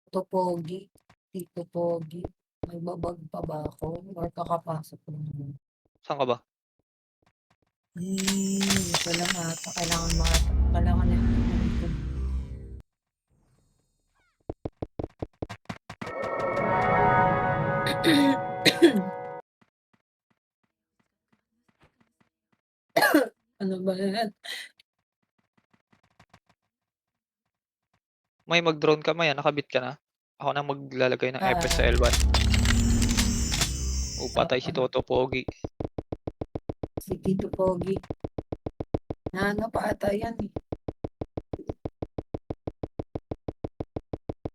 Tito Pogi, Tito Pogi, may babag pa ba ako or kakapasok ko lang? Saan ka ba? Ito lang ata kailangan na malikod. Ano ba yan? May mag-drone ka Maya, nakabit ka na? Ako na maglalagay ng effort sa Ah, L1. Patay si ano, Toto Pogi. si Tito Pogi. Ano pa ata yan eh.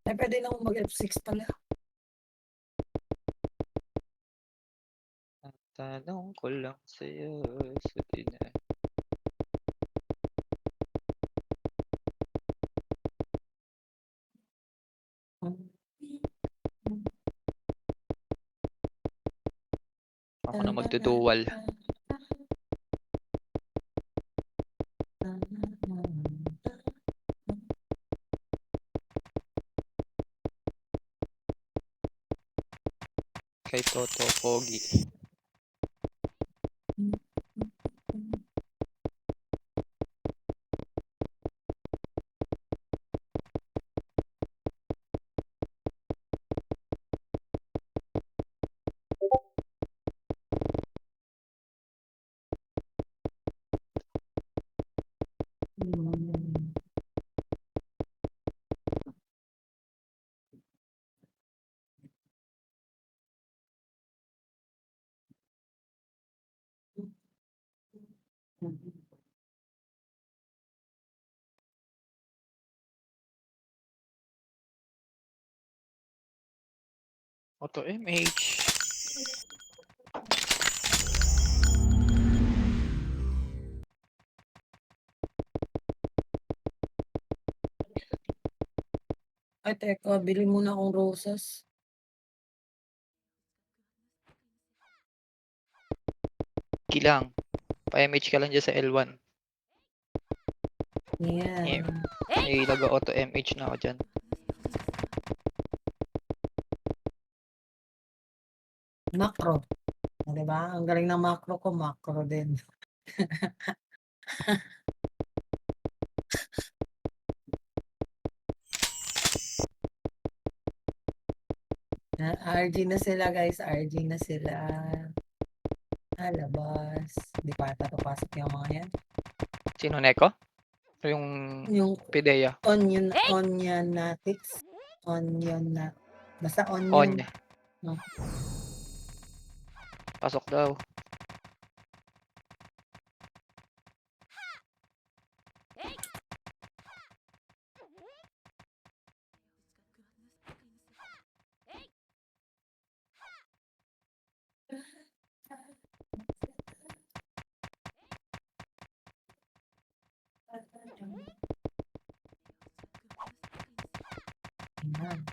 Ay, pwede na akong mag-F6 pala. Ang tanong ko lang sa'yo, sabi na. Ako na magdudual. Kay Toto Pogi. Auto MH. Ay, teka, bili muna akong rosas. Kilang. Pa-MH ka lang dyan sa L1. Yan. May laga auto MH na ako dyan. Macro. Diba? Ang galing ng macro ko, macro din. RG na sila guys, RG na sila. Labas. Di pa ata papasok yung mga yan. Sino, Neko? O yung Yung Pidea? onion-natics. Onion na. Basta onion. Onya. No? Pasok daw. Ayan.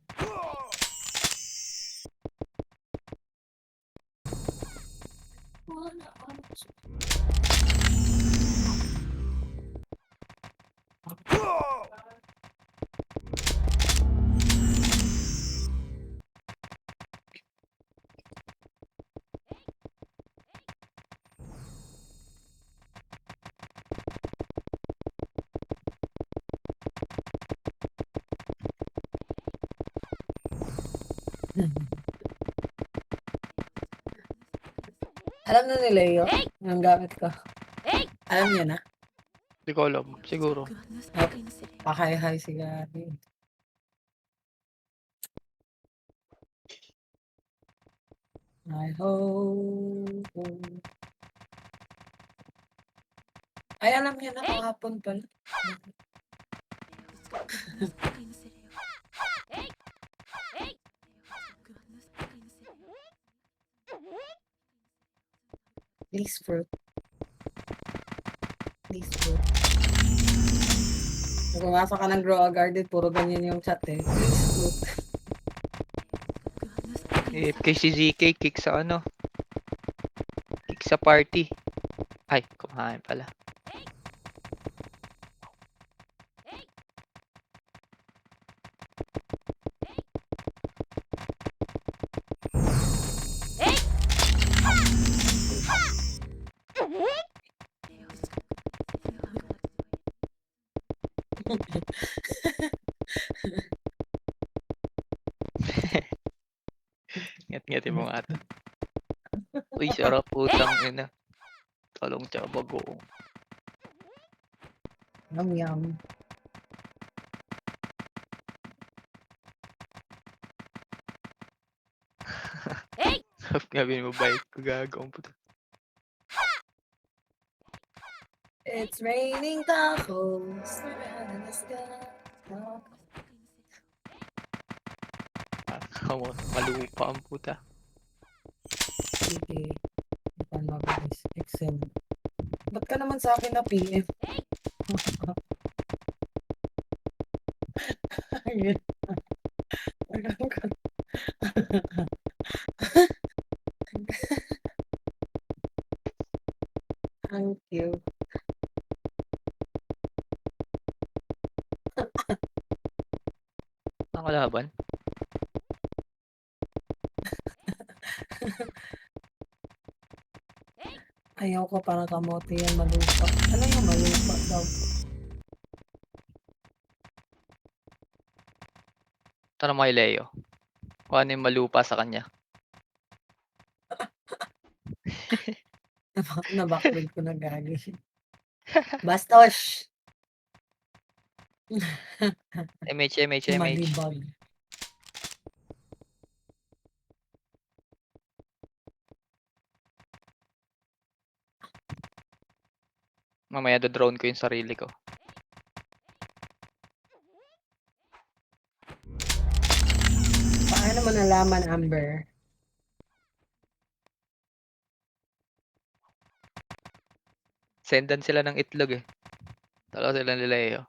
Alam na ni Leo yung gamit ko. Alam niya na. Di ko alam. Siguro. Pahay-hay si Gabi. I hope. Ay, alam niya na kahapon pala. Please fruit. Please fruit. Kung pumasok ka ng grow a garden, puro ganyan yung chat eh. Please fruit. AFK si ZK. Kick sa ano? Kick sa party. Ay, kumain pala. Ngat-ngatin mo nga 'to. Uy, sarap putang ina. Talong tsaka bagoong. Yum, yum. Sabi mo bait ko gago ang puta. It's raining tacos around in the sky. Malupa ang puta. Sige. Ipan mabilis. Excel. Ba't ka naman sa akin na PM? Ayun. Ang cute. Ang kalaban? Ayaw ko para kamote yan malupa. Ano yung malupa daw? Tanong mo kay Leo. Kung ano yung malupa sa kanya. Nabackbid ko na gagi. Bastosh! MH. Malibag. Mamaya do-drone ko yung sarili ko. Paano mo nalaman, Amber? Sendan sila ng itlog eh. Dalawa sila ni Leo.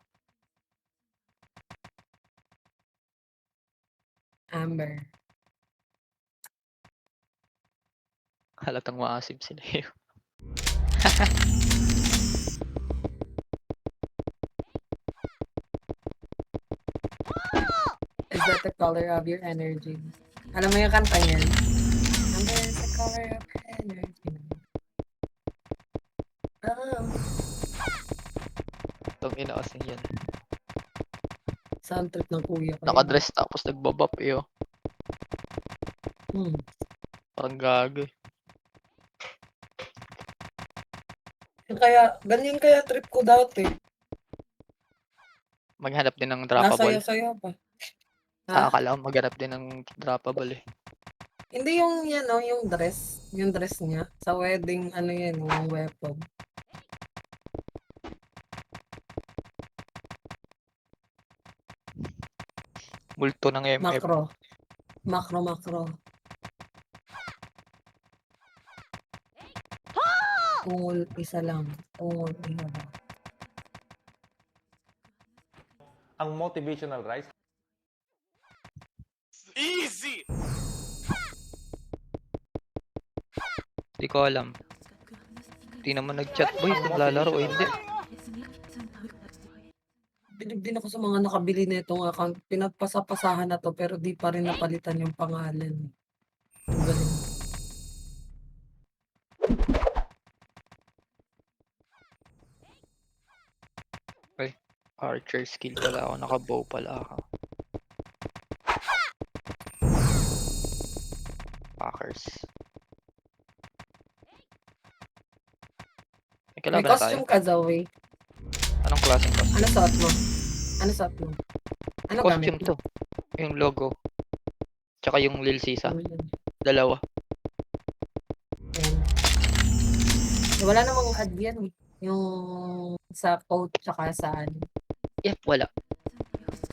Amber. Halatang maasim si Leo. Is that the color of your energy? Alam mo yung kanta niyan? Amber is the color of your energy. Oh. Itong ina kasi yan. Sound trip ng kuya ko. Nakadress tapos nagbabap eh oh. Hmm. Parang gago eh. Kaya, ganyan kaya trip ko dati. Maghanap din ng droppable. Nasaya-saya pa. Ah, Ha? akala ko maghanap din ng droppable eh. Hindi yung yan, no, yung dress. Yung dress niya. Sa wedding, ano yan, yung weapon. Multo ng MF. Makro. Ungol, isa lang. Ungol, isa lang. Ang motivational rice. Easy! Hindi ko alam. Hindi naman nag-chat boy kung lalaro o hindi. Bilib din ako sa mga nakabili na itong account. Pinagpasapasahan na to pero di pa rin napalitan yung pangalan. Ang galing. Archer skill pala ako. Naka-bow pala ako. Packers. May May kalaban na tayo. costume ka, Zoe. Anong klaseng costume? Ano suot mo? Ano Costume gamit to. Yung logo. Tsaka yung Lil Sisa. mo? Ayan. Dalawa. Wala namang ad yan eh. Yung sa coat tsaka sa ano, Yep, wala.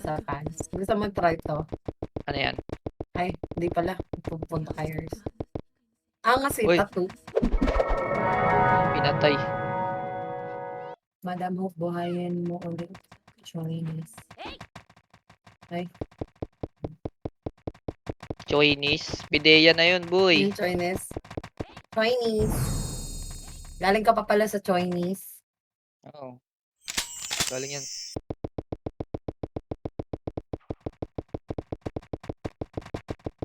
sa pants. Gusto mo try to? Ano yan? Ay, hindi pala. Pupunta kay yours. Kasi Uy. tattoo. Pinatay. Madam Hope, buhayin mo ulit. Chinese. Chinese. Pideya na yun, boy. Yung Chinese. Galing ka pa pala sa Chinese. Oo. Galing yan.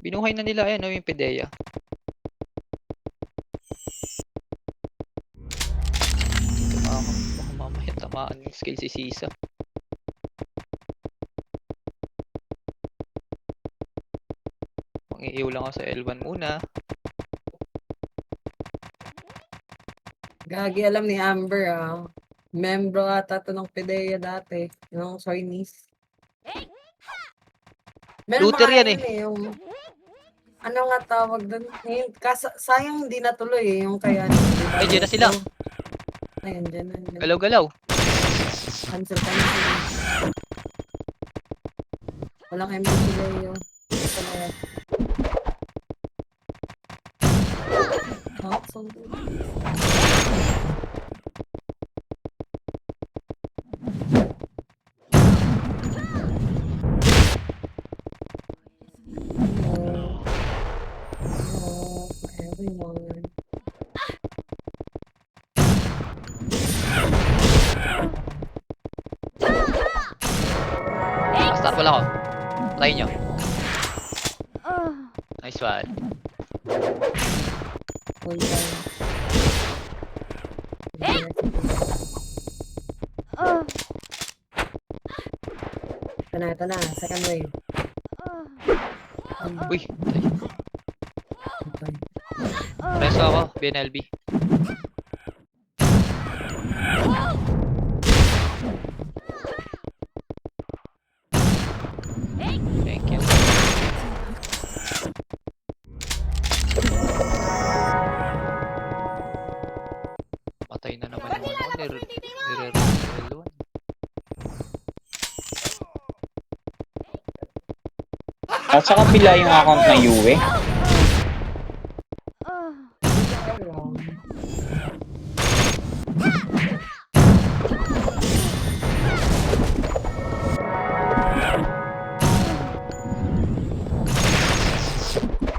Binuhay na nila yan, no, yung Pideya. Baka mamaya tamaan yung skill si Sisa. Mag-EO lang ako sa L1 muna. Gagi, alam ni Amber, membro ata to ng PDEA dati, yung Chinese. Meron Looter mga yan yun eh, yung, ano nga tawag doon? Sayang hindi natuloy eh, yung kaya, di ba? Ay, dyan na sila. Ayun, dyan na. Galaw-galaw. Cancel. Walang ML sila yun. Ito na yan. So, everyone. Start wala ko. Try nyo. Nice one. Hold on. Ito na. Second wave. Uy, Okay. preso ako. BNLB. Thank you. Patay na naman yung ano. Nire-L1. Nasa kabila yung account na Yue.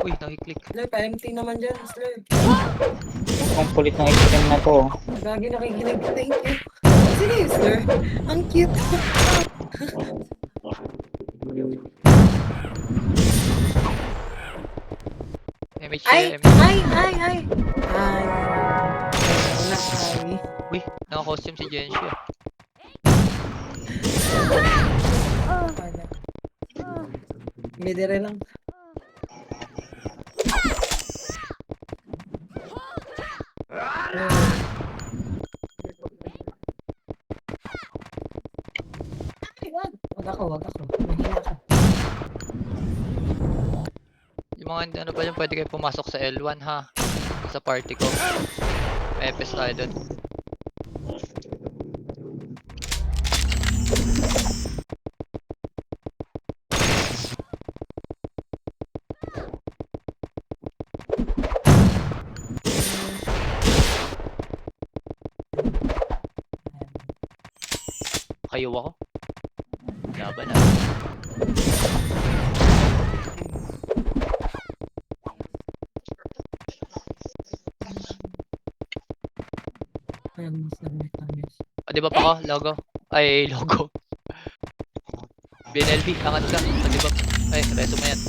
Uy, nakiklik. Slurp, empty naman dyan, Slurp. Ang kulit ng item na to. Gagi nakikinig. Thank you. Sino yung Slurp? Ang cute. MH Ay! MH. Ay! Ay! Wala, ay. Uy, naka-costume si Genshin. Wala. Midere lang. Ay, wag ako. Mahina ka. Yung mga ano pa yun, pwede kayo pumasok sa L1 ha. Sa party ko. May FS tayo dun. Kayo ako. Laban na. Ayan, submit namin. O, di ba pa ko? Logo? Ay, logo. BNLB, angat ka. O, di ba? Ay, reso mo yan.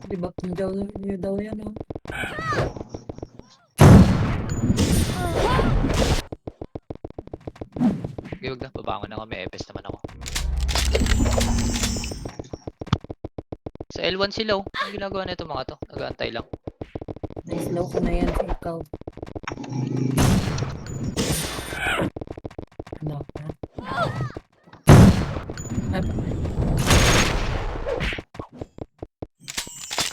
Diba, niyo daw yan, oh. Okay, wag na. Babangon na kami. FS naman ako. Sa L1 sila, oh. Ang ginagawa na ito mga to? Nag-aantay lang. Slow ko na yan sa ikaw. Ano?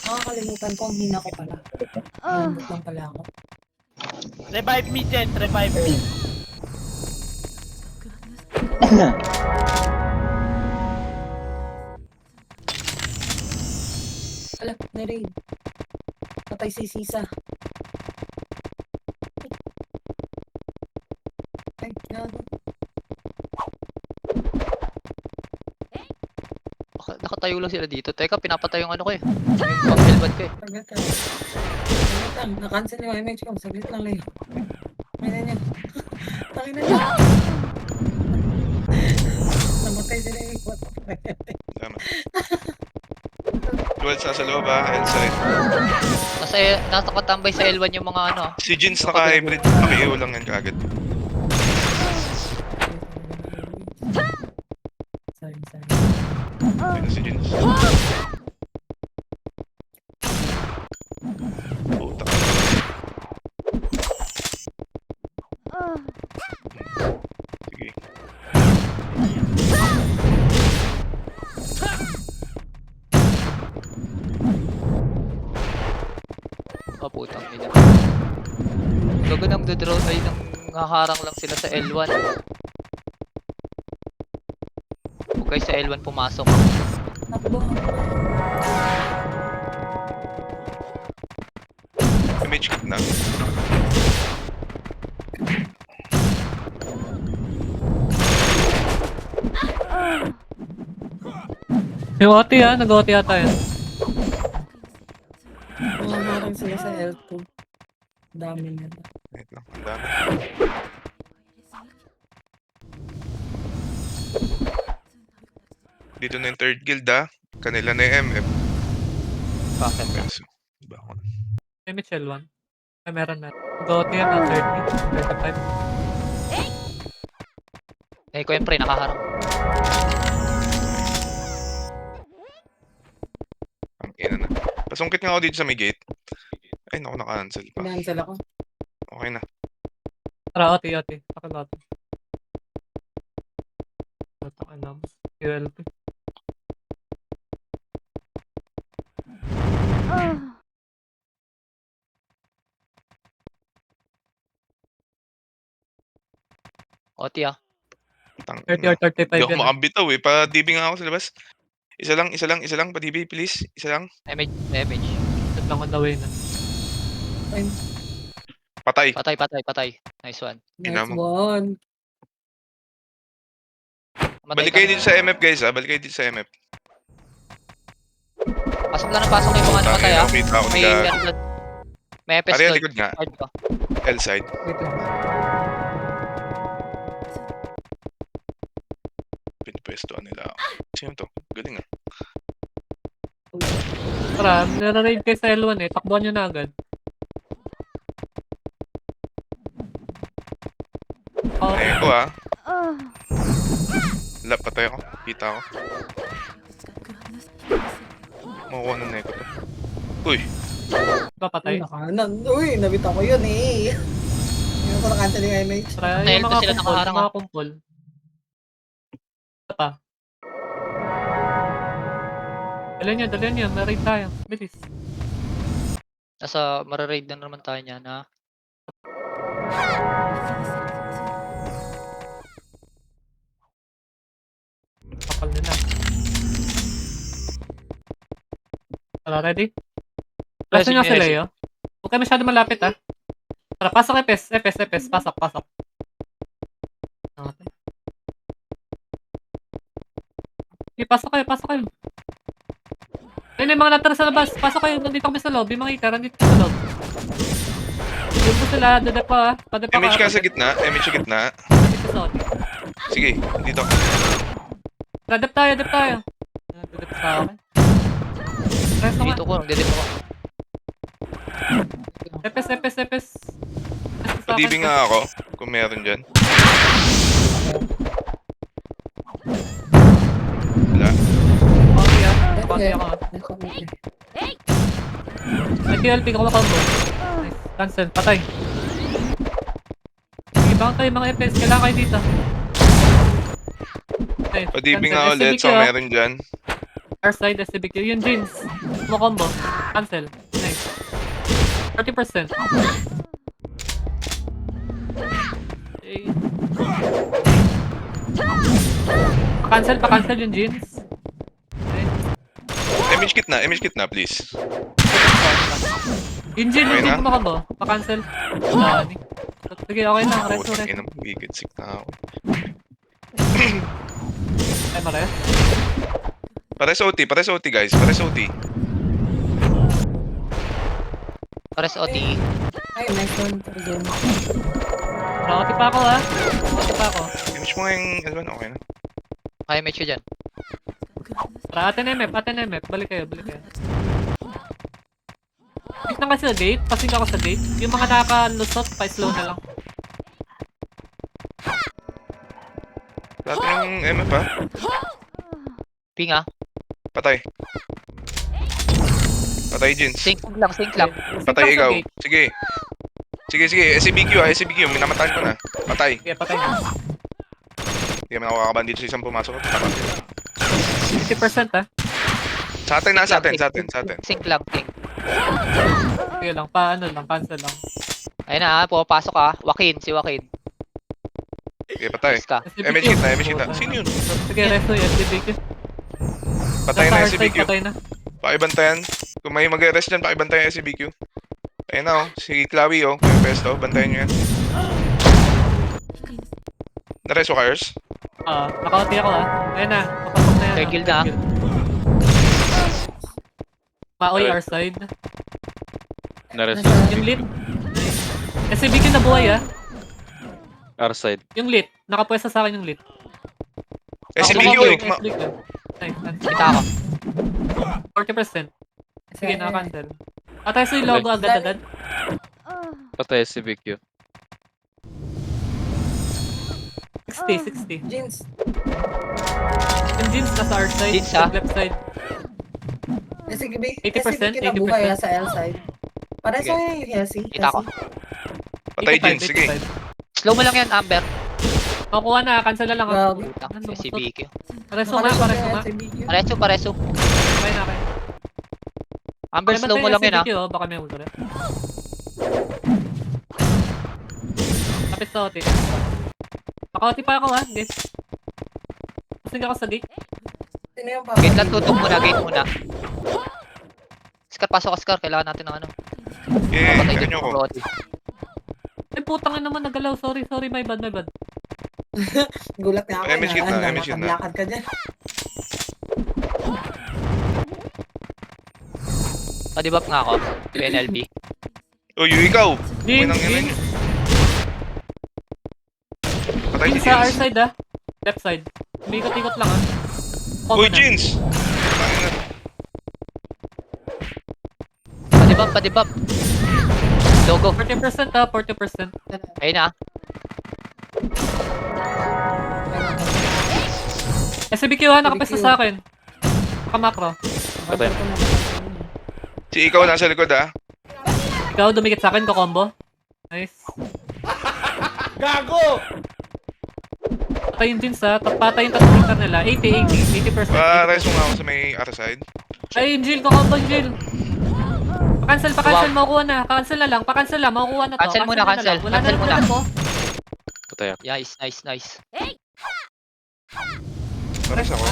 Nakakalimutan ko, ang hina ko pala. Nandot lang pala ako. Revive me, Jet. Revive me. Ala, na-raid. Patay si Sisa. Ay, gago. Nakatayo lang sila dito. Teka, pinapatay yung ano ko eh. Yung pang-helmet ko eh. Saglit lang. Saglit lang. Na-cancel yung image ko. Saglit lang, Leo. Mayroon niya. Takin na niya. Namatay sila yung ikot. Tama. Dual sa loob L-side. Nasa katambay sa L1 yung mga ano. Si Jins naka-hybrid. Maki-EO lang yan kaagad. Sorry. Ayun si Jins. Oh, putang ina. Gago nang dodraw ay nang haharang lang sila sa L1. Huwag kayo sa L1 pumasok. Takbo. Image kit na. Yung OT nag-OT ata yan. Nangaharang sila sa L2. Dami nila. Wait lang, ang dami. Dito na yung third guild Kanila na yung MF. Bakit? Peso. Diba ako? May Mitchell 1. Ay, meron na. Nag-OT yan ng 30, 35. Eh, ko yan pre, nakaharang. Ang ina na. Pasungkit nga ako dito sa may gate. Ay, naku, naka-cancel pa. Kinansel ako. Okay na. Tara, OT. Pakal-OT. Tataan na. ULP. OT Tang 30 or 35 Hindi ako yan. makabitaw eh. Pa-DB nga ako sa labas. Isa lang. Pa-DB, please. Isa lang. Damage. Set lang on the way na. Time. Patay. Patay. Nice one. Nice Ina mo. one. Matay Balik ka. kayo dito sa MF, guys Balik kayo dito sa MF. Pasok lang ng pasok yung mga namatay Kita ako May nila. ano doon. May EPS Ariel, doon. likod nga. Hard ko. L side. Wait lang. Pinipwestuhan nila ako. Sino to? Galing Tara, nare-raid kayo sa L1 eh. Takbuhan nyo na agad. Oh, Neko Lap, patay ako. Kita ako. Makuha ng Neko to. Uy, papatay. Uy, nabita ko yun eh. Yung ko na-cancel yung image. Tara, Dahil yung pa sila nakaharang, mga kumpol. Ito pa. Dalihan nyo. May-raid tayo. Bilis. Nasa mara-raid na naman tayo niyan Kapal nila. Tara, ready? Last nga sila yun. Huwag kayo masyado malapit Tara, pasok FS. Pasok. Okay, pasok kayo. Ayun yung mga natara sa labas. Pasok kayo, nandito kami sa loob. Yung mga ikar, nandito sa loob. Doon po sila, dadepa Padepa image ka sa gitna. Image sa gitna. Sige, dito. Dadep tayo. Dadep sa akin. Resto nga. Dito ko, dito ko. FS. Pa-DB nga ako. Kung meron dyan. Wala. Okay ako. Nag-TLP ko combo. Nice. Cancel. Patay. Sige, bang tayo mga FPS. Kailangan kayo dito. Okay, Pa-DB cancel. nga ulit. SCBQ, So, meron dyan. Our side SCBQ. Yung jeans. Mo combo. Cancel. Nice. 30%. Okay. Pa-cancel yung jeans. Okay. Image kit na, please. Yung jeans, Okay na? mo combo. Pa-cancel. Sige, okay lang. Rest. Putang ina, magigidsik na ako. Ay, mares. Pares OT, guys. Pares OT. Pares OT. Ay, nice one. Pardon. Nakati pa ako Image mo nga yung L1, okay na. Kaya match ko dyan. Tara, atin MF. Balik kayo. Wait lang kasi sa gate. Passing ako sa gate. Yung mga nakakalusot, pa-slow na lang. Lahat yung MF Ping Patay. Patay, Jins. Sync lang. Patay ikaw. Sige. SCBQ. Minamatahan ko na. Patay. Okay, patay na. Hindi kami nakakaban dito sa isang pumasok. 50% Sa atin. Sync lang. Sige lang, paano lang, cancel lang. Ayun na, pumapasok Joaquin, si Joaquin. Sige, patay. Yes ka. MH hit na, MH hit na. Sino yun? Sige, resto yung SDBQ. Patay na Nasa SCBQ. hardside, patay na. Pakibantayan. Kung may mag-arrest dyan, pakibantayan SCBQ. Ayun na oh. Si Chloe oh. Yung pesto. Bantayan nyo yan. Nareso kayers? Naka-OT ako Ayun na, papasok na yan. Third kill na. Maoy Alright. our side. Nareso. Yung lit. SCBQ na buhay Our side. Yung lit. Nakapwesta sa akin yung lit. SCBQ Ako, eh. SCBQ. Nice. Kita ako. 40%. Sige, naka-cancel. Atay sa yung logo agad-agad. Patay si BQ. 60. Jeans. Yung jeans nasa our side. Jeans, Left side. SCB, 80%, SCB kinabuhay sa L side. Pareho Sige. yung Hesi. Kita ko. Patay 85, Jin. Sige. 85. Slow mo lang yan, Amber. Makuha na, cancel na lang Grabe. Putang, Ano, si BQ. Pareso nga. Pareso. Okay na, okay. Amber, slow mo lang yun Baka may ultra. Kapit sa OT. Naka-OT pa ako guys. Kasing ako sa gate. Sino yung Gate lang, tutok muna, gate muna. Scar, pasok ka, Scar. Kailangan natin ng ano. Yeah, Patay ganyan din ko. sa Brody. Ay, putang ina naman nagalaw. Sorry, my bad. Gulat nga ako. MH hit na, MH hit na. Nakablakad ka dyan. Pa-debuff nga ako. PNLB. Uy, ikaw. Uy, Jeans, nang ina jeans. niyo. Patay si Jeans sa our Jins. side Left side. Umikot-ikot lang Uy, Common Jins. Pa-debuff. Logo. 40% 40%. Ayun na. SBQ nakapesta sa akin. Naka-macro. Patay. Si ikaw nasa likod ah. Ikaw dumikit sa akin, ko-combo. Nice. Gago! Patay yung jeans patay yung tatlong nila. 80%. Pareso nga ako sa may other side. Ay, yung Jill, ko-combo yung Jill. Pa-cancel, makukuha na. Pa-cancel na lang, makukuha na to. Cancel muna, na lang. Wala cancel na muna. lang po. Patay ako. Nice. Pareso ako.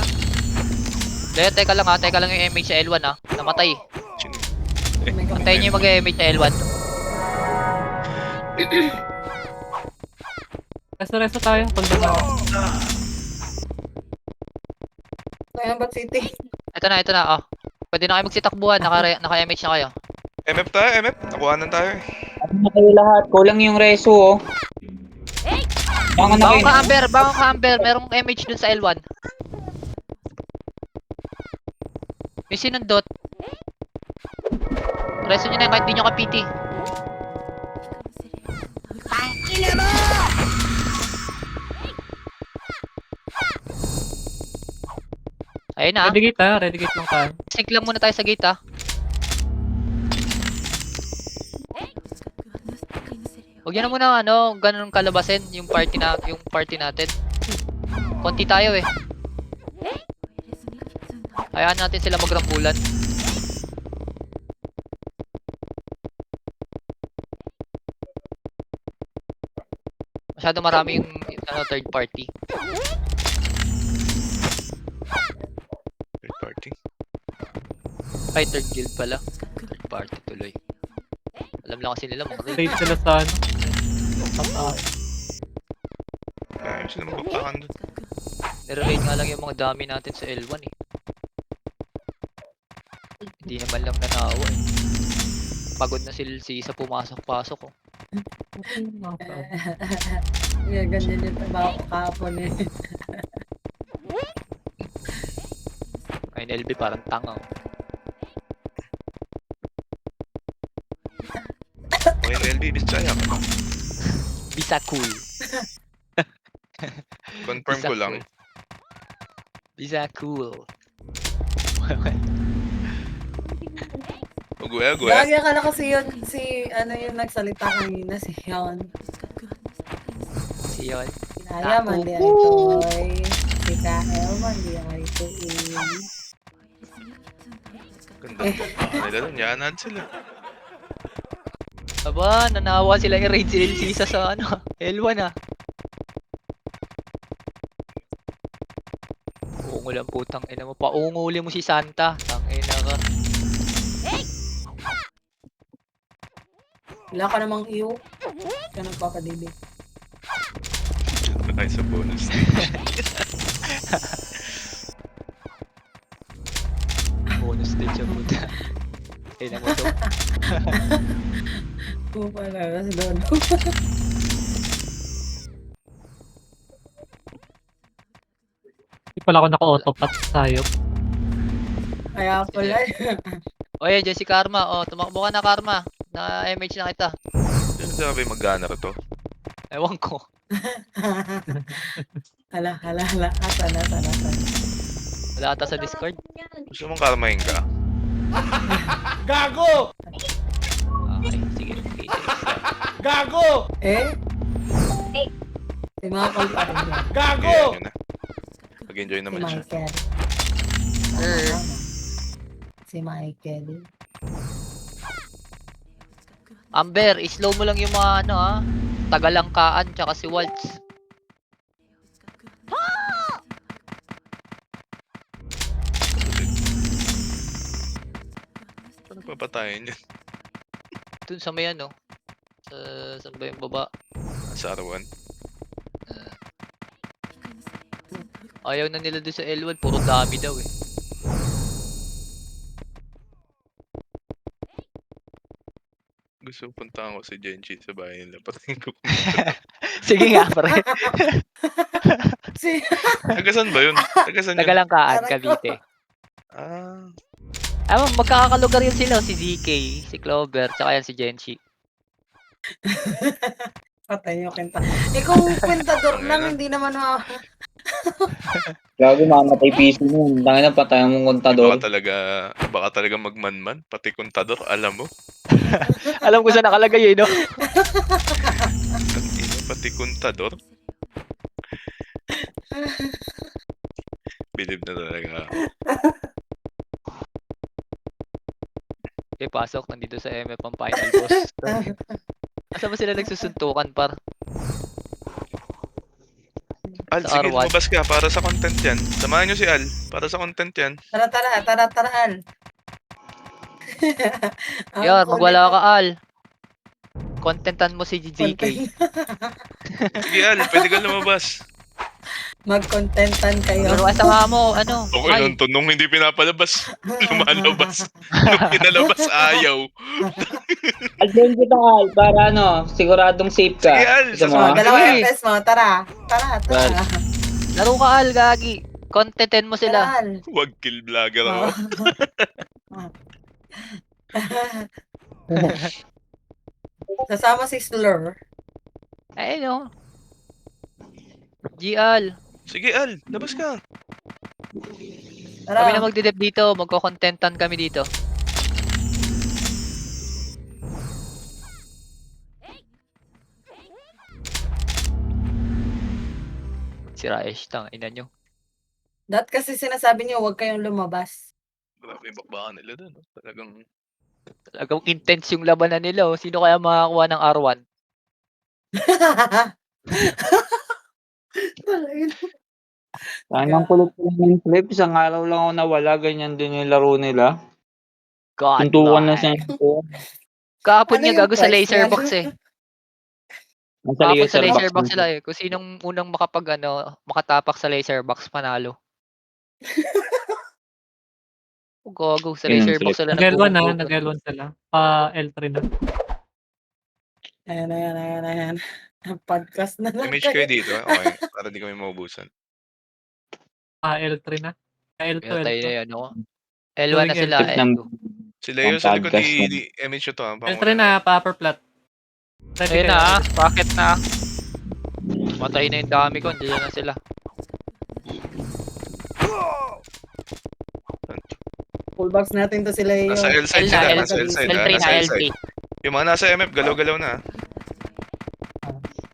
Teka lang yung MH sa L1 Namatay. Sino? Antayin niyo yung mag-MH sa L1. Resto tayo. Pag dito. Kaya ba't city? Ito na. Pwede na kayo magsitakbuhan. Naka-MH na kayo. MF tayo, MF. Nakuhanan tayo eh. Ano na kayo lahat? Kulang yung reso Bangon na kayo. Bangon ka, Amber. Merong MH dun sa L1. May sinundot. Reso nyo na kahit di nyo ka-PT. Ayun na. Ready gate lang tayo. Sync lang muna tayo sa gate Huwag yan na muna ganun kalabasin yung party natin. Konti tayo eh. Hayaan natin sila magrambulan. Masyado marami yung third party. Third party. Ay, third guild pala. Third party tuloy. Alam lang kasi nila mga raid. Save sila sa Ayaw sila mapapakan dun. Nire-raid nga lang yung mga dami natin sa L1 eh. Hindi naman lang nanawa eh. Pagod na si sa pumasok-pasok Yeah, ganyan yung trabaho ko kahapon eh. Ay, NLB parang tanga Okay, LB, Bisaya ka ba? Bisa cool. Confirm ko lang. Bisa cool. Uguya. Gagi akala ko si yun, yung nagsalita kanina, si Yon. Si Yon. Kinaya, mandi ay toy. Si Kael, mandi ay tuin. Ganda nila doon. Yanad sila. Aba, nanawa sila i-raid si Elsisa sa ano, L1 ah. Ungol ang putang ina mo. Paunguli mo si Santa. Tangina ka. Wala ka namang iyo. Ka nagpapadili. Ay, sa bonus stage. Bonus din siya puta. Ina mo to. Oo pala, nasa doon. Hindi pala ako naka-autopat sayop. Kaya pala. Oye, Jesse Karma. Oh, tumakbo ka na Karma. Na-MH na kita. Sino sabi mag-gunner to? Ewan ko. Hala. Sana. Wala ata sa Discord. Gusto mong karmahin ka? Gago! Okay, sige. Gago! Si Michael pa rin yan. Gago! Kaya na. Mag-enjoy Si naman siya. Michael. Si Michael. Amber, slow mo lang yung mga ano ha. Tagalangkaan tsaka si Waltz. Paano papatayin yun? Dun sa may ano. Saan ba yung baba? Sa R1. Ayaw na nila doon sa L1. Puro dami daw eh. Gusto puntahan ko si Genji sa bahay nila. Patayin ko. Sige nga pare. Si... Tagasan ba yun? Tagasan yun? Tagalangkaan, Aray ko. Cavite. Ah. Magkakalugar yun sila. Si ZK, si Clover, tsaka yan si Genji. Patay yung kwenta. Kung kwentador lang, hindi naman Gago, mamatay PC mo. Tangina, patayan mong kontador. Baka talaga magmanman. Pati kontador, alam mo. Alam ko saan nakalagay eh, no? Pati kontador. Believe na talaga ako. Okay, pasok. Nandito sa MF ang final boss. Asa ba sila nagsusuntukan par? Al, Sa sige, R1. lumabas ka para sa content yan. Samahan nyo si Al, para sa content yan. Tara, Al. Yan, magwala ka Al. Contentan mo si ZK. Sige Al, pwede ka lumabas. Mag-contentan kayo. Pero asa nga mo, ano? Okay Ay, lang to, nung hindi pinapalabas, lumalabas. Nung pinalabas, ayaw. Adyan kita, Al, para ano, siguradong safe ka. Sige, Al, Gusto mo, Oh, ah? dalawa Sige. yung FPS mo. Tara. laro ka Al, gagi. Contentan mo sila. Tara, Al. Wag kill vlogger ako. Kasama si Slur. Ay, no. Al. Sige Al, labas ka. Tara. Kami na magdidep dito. Magko-contentan kami dito. Si Raesh, tang ina nyo. Dat kasi sinasabi niyo, huwag kayong lumabas. Grabe yung bakbakan nila doon. No? Talagang Talagang intense yung labanan nila. Oh. Sino kaya makakuha ng R1? Tanang kulit ko yung flip. Isang araw lang ako nawala. Ganyan din yung laro nila. God, Tuntukan na man. siya. Kahapon Ano niya yung gago sa price laser niya? box eh. Kahapon sa laser box sila eh. Kung sinong unang makatapak sa laser box, panalo. Gago, sa Yun ang laser box flip. sila Nag-L1 na, nagbubugbog. nag-L1 sila. Pa-L3 na. Ayan. Podcast na lang image kayo dito. Okay, para di kami maubusan. Pa-L3 na. Pa-L2, Pinatay na L2. yan, no? L1 na Doing sila, Flip ng L2. Si Leo sa likod podcast na. ni image ito. L3 na, pa-upper flat. Ready Ayun kayo. na, rocket na. Matay na yung dami ko, nandiyan na sila. Full box natin to sila yun. Nasa L side L sila. na, Nasa L side. L3 Nasa na, L L3. side. Yung mga nasa MF, galaw-galaw na.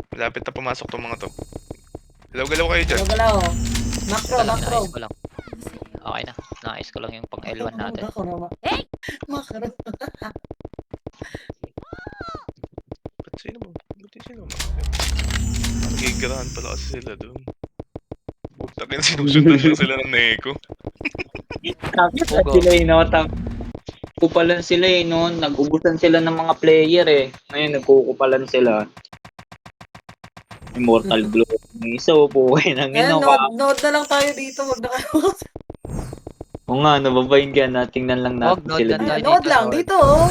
Malapit na pumasok tong mga to. Galaw-galaw kayo dyan. Galaw. Macro. Ayos ko lang. Okay na. Nais ko lang yung pang L1 natin. Makarama. Ba't sino mo? Ba't yung sino mo? Nagigirahan pala kasi sila doon. Takin sinusundan lang sila ng Neko. Tapos sila eh, no? Kupalan sila eh, no? Nag-ubusan sila ng mga player eh. Ngayon, nagkukupalan sila. Immortal Glow. Isa po, ng Ayan, ino ka. nod na lang tayo dito. Wag na kayo. O nga, nababayin ka, natingnan lang Wag, natin nod sila lang dito. tayo. Nod lang, nod. dito oh.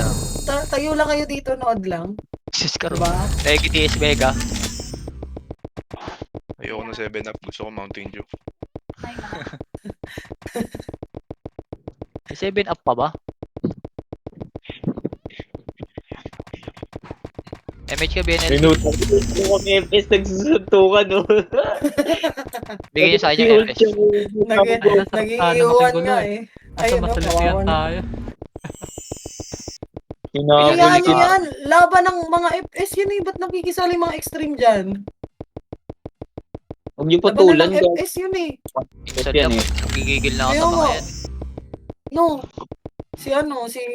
Tayo lang kayo dito, nod lang. Sus ka Diba? Thank you, TS Vega. Ayoko ng 7-up. Gusto ko Mountain Dew. May 7 up pa ba? MH ka, BNL. Minuto ko kami FS nagsusuntukan, no? Bigyan niyo sa akin yung FS. Nag-iiwan nga eh. Nasa Ayun, no, masalitian kawawa na. tayo. Hayaan nyo yan. Laban ng mga FS yun eh. Ba't nakikisali mga extreme dyan? Huwag niyo Laban patulan, ng guys. FS yun eh. Sorry, Yan eh. gigigil na ako Kaya sa mga nga. yan. No. Si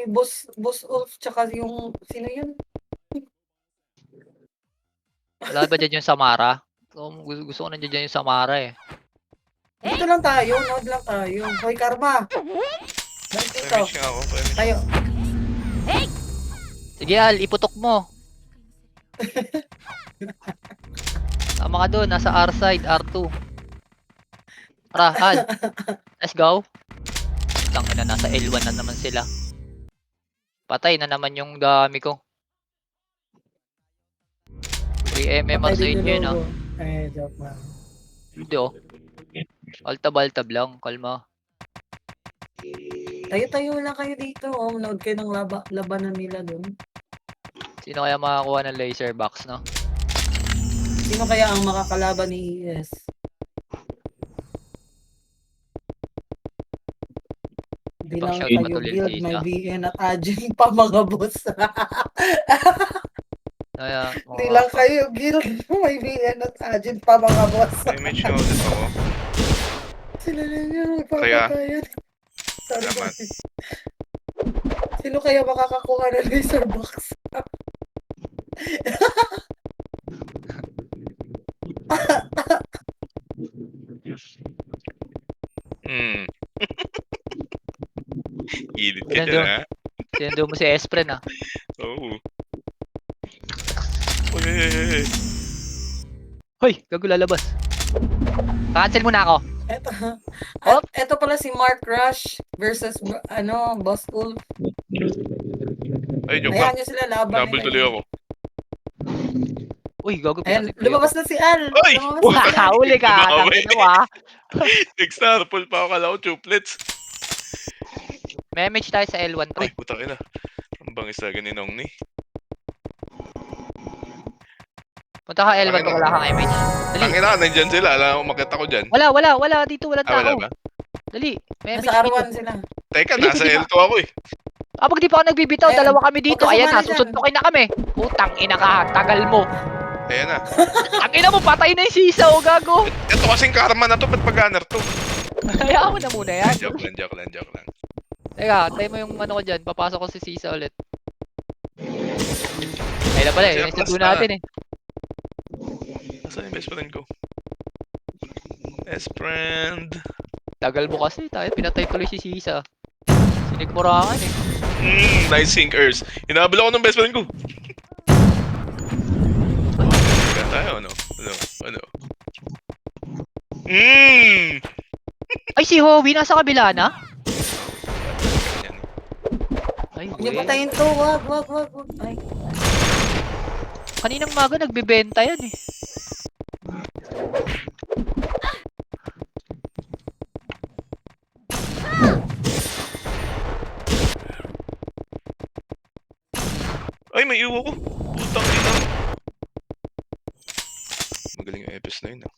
Boss Wolf, tsaka yung, sino yun? Wala ba dyan yung Samara? Gusto ko nandiyan dyan yung Samara eh. Dito lang tayo, nod lang tayo. Hoy, Karma. Balik dito. MH nga ako. MH. Tayo. Sige Al, iputok mo. Tama ka doon, nasa R side, R2. Tara, Al. Let's go. Tangina na, nasa L1 na naman sila. Patay na naman yung dami ko. 3 MMR sa inyo yun ah. Eh, joke lang. Hindi oh. Altab-altab lang, kalma. Tayo-tayo lang kayo dito. Oh. Nod kayo ng labanan nila doon. Sino kaya makakuha ng laser box, no? Sino kaya ang makakalaban ni ES? Hindi lang Ipang-shout kayo matulil build, si may Isa. BN at Ajin pa mga boss. Kaya, Hindi lang kayo guild, may BN at Ajin pa mga boss. MH nga ulit ako. Sila na nyo, Kaya? magpapatayan. Sorry, Salamat. sorry. Sino kaya makakakuha ng laser box? Hmm. Gilid ka Ilan dyan, doon? ha? sinundo mo si Espren ah. Oo. Uy. Hoy, gago lalabas. Cancel mo na ako. Eto, Oh. eto pala si Mark Rush versus Boss Wolf. Ay, joke Ayan lang. nyo sila laban Nabul tuloy ako. Uy, gago Ayan, pinatay lumabas na si Al. Ay! Lumabas na si Al. Uli ka, Lumawi. tangin mo ah. Nag-star pull pa ako, kala ko chuplets. May match tayo sa L1 Ay, pre. puta ka na. Ang bangis talaga ni Nong ni. Punta ka L1 kung wala kang MH. Dali. Ang ina, nandyan sila. Alam mo, makita ko dyan. Wala dito, wala Ah, wala tao. ba? Dali. May MH Nasa dito. R1 sila. Teka, Hindi, nasa hindi L2 ako eh. Pag di pa ako nagbibitaw, Ayan, dalawa kami dito. huwag ka Ayan na, sumali dyan. susuntukin na kami. Putang ina ka, tagal mo. Ayan na. Ang ina mo, patay na yung sisa o gago. Ito kasing karma na to, ba't pag-gunner to? Hayaan mo na muna yan. Joke lang. Teka, tayo mo yung ano ko dyan. Papasok ko si Sisa ulit. Ayun na pala eh. Siya, Yung sa plus natin eh. Nasaan yung best friend ko? Best friend. Tagal mo kasi. Tayo pinatay tuloy si Sisa. Sinigmurahan eh. Nice sinkers. Hinabol ako ng best friend ko. Kaya tayo, ano? Ay, si Howie nasa kabila na? Yan. Ay, Huwag niyo wait. patayin to. Wag. Ay. Kaninang maga nagbebenta yan eh. Ay, may iwo ko. Putang ina. Magaling yung Epis na yun, ah.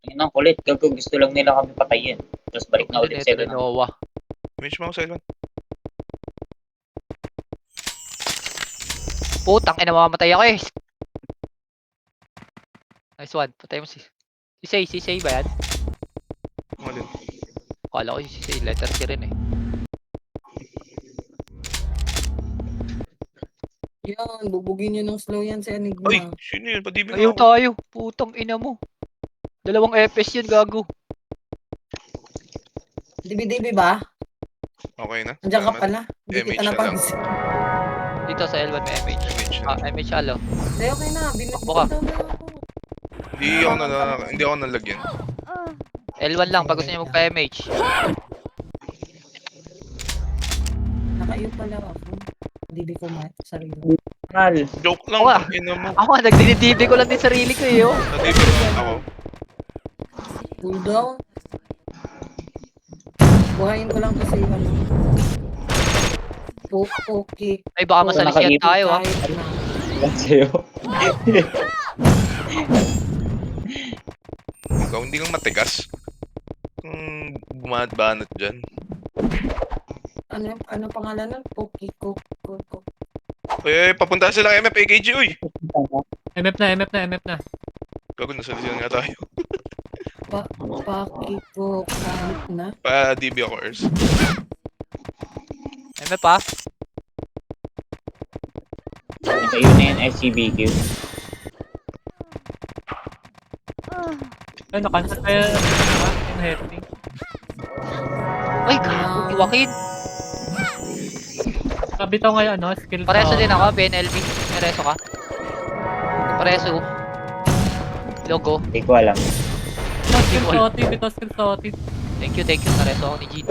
Yun ang kulit. Gago, gusto lang nila kami patayin. Tapos balik na ulit Ito sila. na Noah. Image mo ako sa L1. Putang ina, mamamatay ako eh. Nice one. Patay mo si Say ba yan? Malin. Akala ko yung si Say, letter C rin eh. Yan, bubugin nyo ng slow yan si Uy! Enigma. Sino yun? Padibig Ayaw ako. tayo. Putang ina mo. 2 FPS yun, gago. Dibi-dibi ba? Okay na. Andiyan ka Salamat. pala. Hindi MH kita na lang. napansin. Dito sa L1 may MH. MH na. MH alo. Hindi, okay na. Takbo ka. Binibigyan na ako. Hindi ako nalagyan. L1 lang pag gusto niya magpa-MH. Nakaiyo pala ako. Dibi ko sarili. Mal. Joke lang. Oo nga. Ina mo. Ako nga, nagdinidibi ko lang din sarili ko eh. Oh. Nadibig lang ako. Cool down. Buhayin ko lang kasi ano. Okay. Ay, baka masalisiyan nakaipon tayo ah. Kahit na. Yan sa'yo. Ikaw hindi kang matigas. Bumanat-banat dyan. Ano pangalan nun? Poki. Eh, papunta sila MF AKG, uy! MF na. Gago, nasalisiyan nga tayo. Paki ko kahit na. Pa-DB ako, Ers. MF pa. Ayun na yung SCBQ. Ay, nakansel kaya yung heading. Ay, gago. Iwakin. Nabitaw ngayon, ano, skill Pareso din ako, BNLB. May reso ka. Pareso. Logo. Hindi ko alam. Skill sa OT, bitaw skill sa OT. Thank you. Pareso ako ni Jean.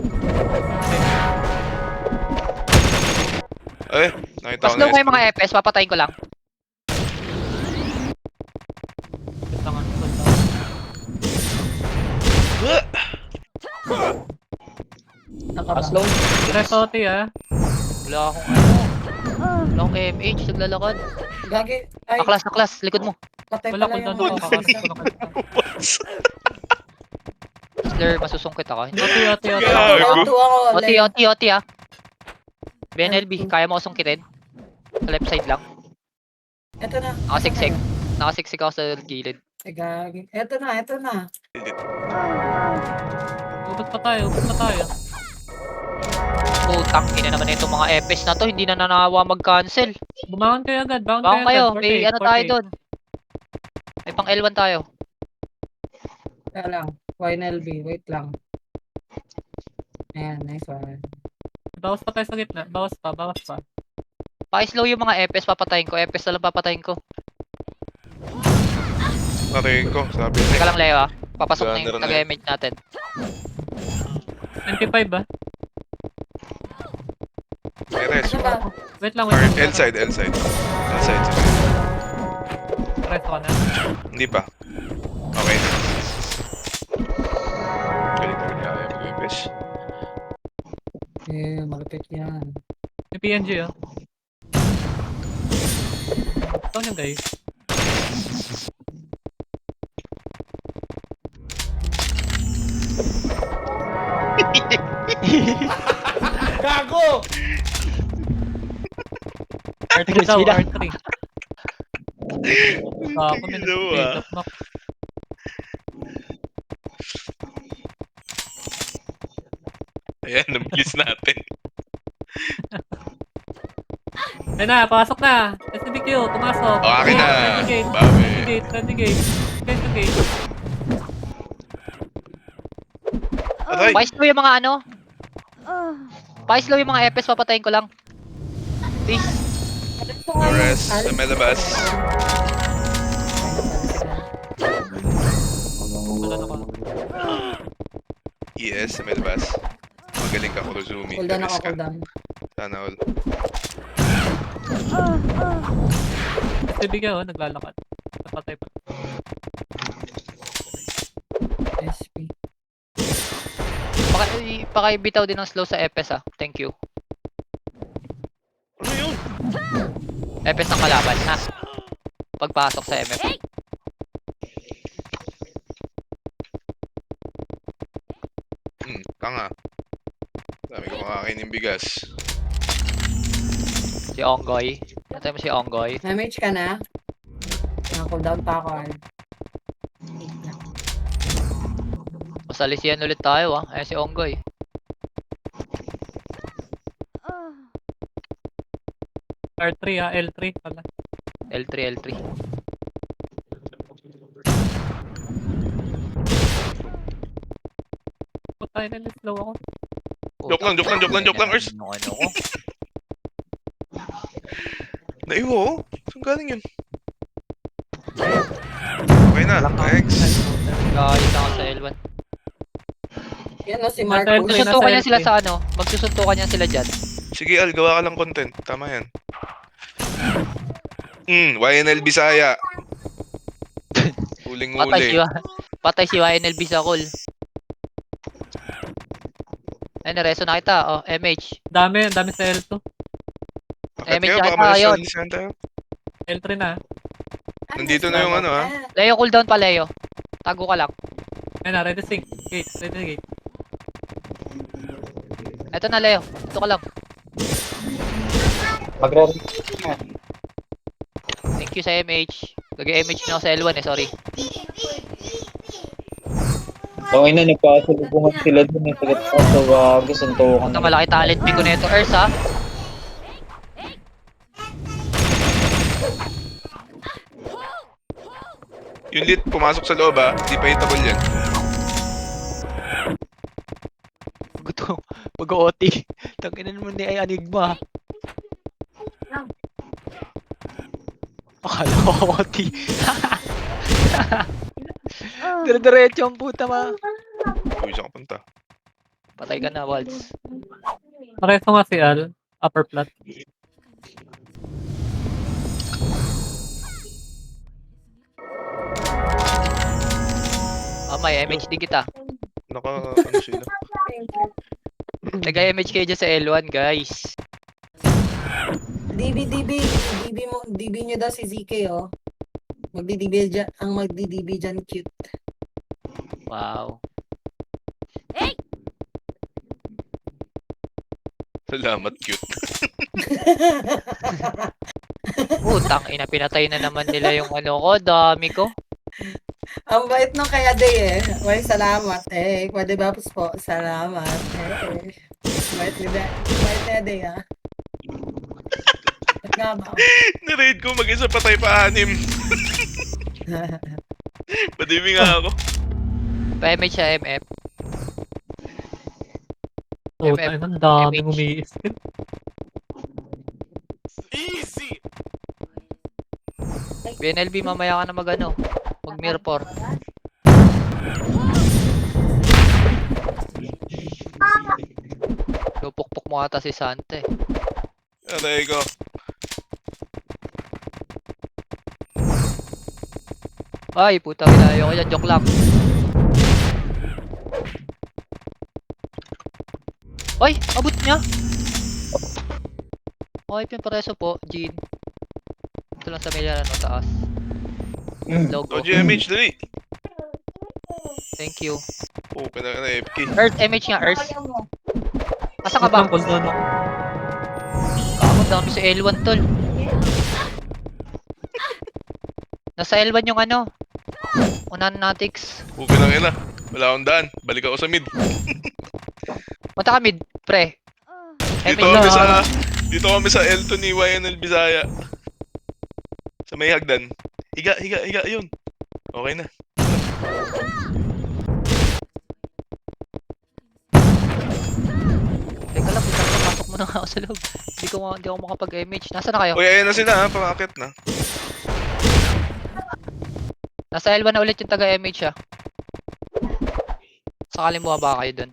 Eh, nakita Mas ko low na kayo mga FPS, papatayin ko lang. Bitaw nga. Nakaba. Slow. Press OT ah. Wala akong ano. Wala akong MH, naglalakad. Gagi. Ay, Aklas, likod mo. patay Wala pala ko doon yung ako Slur, masusungkit ako. OT. Gago. Auto ako. OT ah. BNLB, kaya mo ako sungkitin? Sa left side lang. Ito na. Nakasiksik. Nakasiksik ako sa gilid. Ay, gagi. Ito na. Ubot pa tayo. Putang ina naman itong mga FPS na to, hindi na nanawa mag-cancel. Bumangon kayo agad. Baka kayo, may ano tayo doon. May pang L1 tayo. Kaya lang. YNLB. Wait lang. Ayan, nice one. Bawas pa tayo sa gitna. Bawas pa. Pa-slow yung mga FPS, papatayin ko. FPS na lang papatayin ko. Narinig ko, sabi Teka niya. lang, Leo ah. Papasok na yung Gunner na taga-image natin. 25 ba? May res. Ano ba? Wait lang. Or L-side. L-side. Press ko na. Hindi pa. Okay. Galing talaga kaya mag-FPS. Eh, malapit yan. May PNG oh. Ito yung guys. Gago! R3 daw, R3. Ako may Ginawa. nag-speed up map. Ayan, nabilis natin. Ayun na, pasok na. SBQ, pumasok. O, akin na. Renegade. Bawi. Renegade. Aray! Pa-slow yung mga ano. Pa-slow yung mga FPS, papatayin ko lang. Please. Ito nga yung Res, sa may labas. Wala na ko. Yes, sa may labas. Magaling ka, Kurozumi. Cooldown ako, Teres ka. cooldown. Sana all. SBQ oh, naglalakad. Napatay pa. SP. Pakibitaw din ng slow sa FPS ah. Thank you. Ano yun? FPS ng kalaban ha. Pagpasok sa MF. Tanga. Dami ko makakain ng bigas. Si Onggoy. Natay mo si Onggoy. Na-match ka na? Naka-cooldown pa ako, Al. Masalisiyan ulit tayo Ayan si Onggoy. R3 L3 pala. L3, L3. Putay na slow ako. Joke lang, Ers. Ano ko? Naiwo, oh. Saan galing yun? Okay na, next. Guys, ako sa L1. Yan o, si Nasa Marcos. L3 Magsusuntukan yan L3. sila sa ano? Magsusuntukan yan sila dyan. Sige, Al, gawa ka lang content. Tama yan. YNL Bisaya. Huling-huli. Patay si YNL Bisakol. Ay, nareso na kita. Oh, MH. Dami sa L2. Bakit MH kaya? Baka yata, may yun. salisan tayo. L3 na. Nandito na yung ano, ha? Leo, cooldown pa, Leo. Tago ka lang. Ayun na, ready sync. Gate, ready gate. Eto na, Leo. Dito ka lang. Thank you sa MH. Gagi-MH na ako sa L1 sorry. Okay na, nagpasalubungan sila dun eh. So, suntukan Ito malaki talent pick ko nito, Ers ha. Yung lit, pumasok sa loob, ha? Di pa hitable yan. Gusto, mag-OT. Tanginan mo ni ay Enigma. Akala ko OT. Dire-diretso ang puta ma. Uy, siya kapunta. Patay ka na, Waltz. Pareso nga si Al. Upper plat. May MH din kita. Ano sila? Nag-MH kayo dyan sa L1, guys. DB nyo daw si ZK, oh. Magdi-DB dyan, ang magdi-DB dyan, cute. Wow. Salamat, cute. Putang ina, pinatay na naman nila yung ano ko, dami ko. Ang bait nung kaya day eh. May salamat eh. Pwede ba po? Salamat eh. Bait ni day ah. Ba't nga ba? Niraid ko, mag-isa patay pa 6. Padimi nga ako. Pa-MH sa MF. Puta, ang daming umiisip. BNLB, mamaya ka na mag-ano. Mag-mirror. Lupukpok mo ata si Sante. Aray ko. Ay, puta, kinayo ko yan. Joke lang. Ay, abot niya. Okay, pinpareso po, Jean. Ito lang sa may ano, taas. Logo. O, GMH, dali. Thank you. Oh, pina-FK. Earth, MH nga, Earth. Asa ka ba? Cooldown ako. Ako, dami sa L1, tol. Nasa L1 yung ano. Unanatics. Okay lang ina. Wala akong daan. Balik ako sa mid. Punta ka mid, pre. Dito MH kami lang. dito kami sa L2 ni YNL Bisaya. Sa may hagdan. Higa, yun. Okay na. Teka lang, puta ka, pasok mo na ako sa loob. Hindi ako makapag-MH. Nasaan na kayo? Uy, ayan na sila ha. Pamakit na. Nasa L1 na ulit yung taga-MH Sakaling bumaba kayo dun.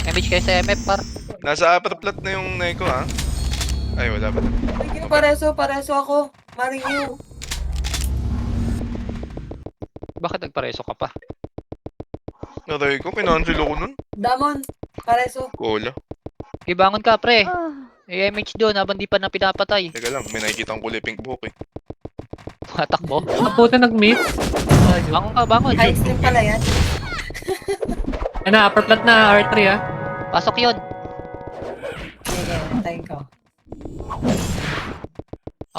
MH kayo sa MF, par. Nasa upper plat na yung Neko ha. Ay, wala pa. Sige, pareso ako. Mario. Bakit nagpareso ka pa? Aray ko, kinansilo ko nun. Damon, pareso. Kola. Ibangon ka, pre. MH doon habang di pa na pinapatay. Teka lang, may nakikita ang kulay pink buhok eh. Matakbo. Ang puta nag-miss. Bangon ka, bangon. High stream pala yan. Ayun na, upper plat na R3 Pasok yun. Sige, tayo ko.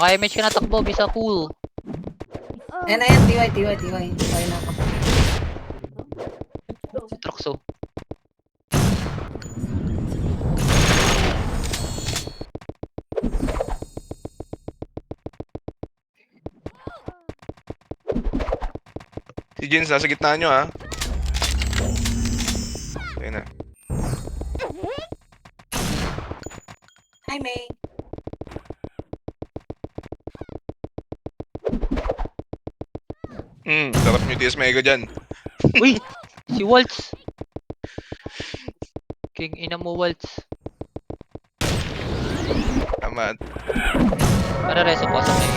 Naka-image ka na takbo, bisa cool. Ayan, ayan, TY. TY na ako. Si Troxo. Si Jins, nasa gitna nyo, ha? Ayun na. Hi, May. Sarap nyo TS Mega dyan. Uy! Si Waltz! King ina mo, Waltz. Tama. Para reso po sa may...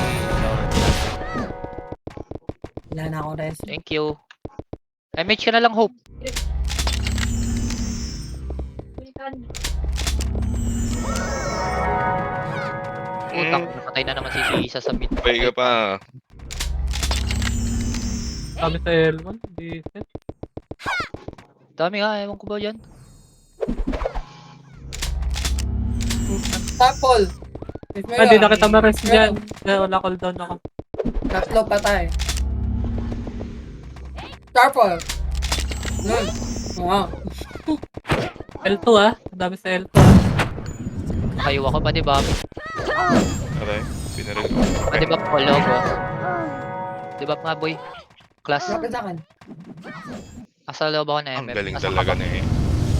Wala na akong rest. Thank you. Image ka na lang, Hope. Utang, napatay na naman si Isa sa mid. Pay ka pa. Kami sa L1. Decent. Dami nga, ewan ko ba yan? Tapol. Hindi na kita ma-rest dyan. Wala cooldown ako. Tatlo patay. Tapol. Wow. L2 ah. Ang dami sa L2 ah. Nakayo ako, pwede ba? Aray, pinaril ko. Pwede ba po, logo? Di ba nga, boy? Class, Lapit sa akin. asa loob ako na Ang MF. galing Asa talaga ka ba? na eh.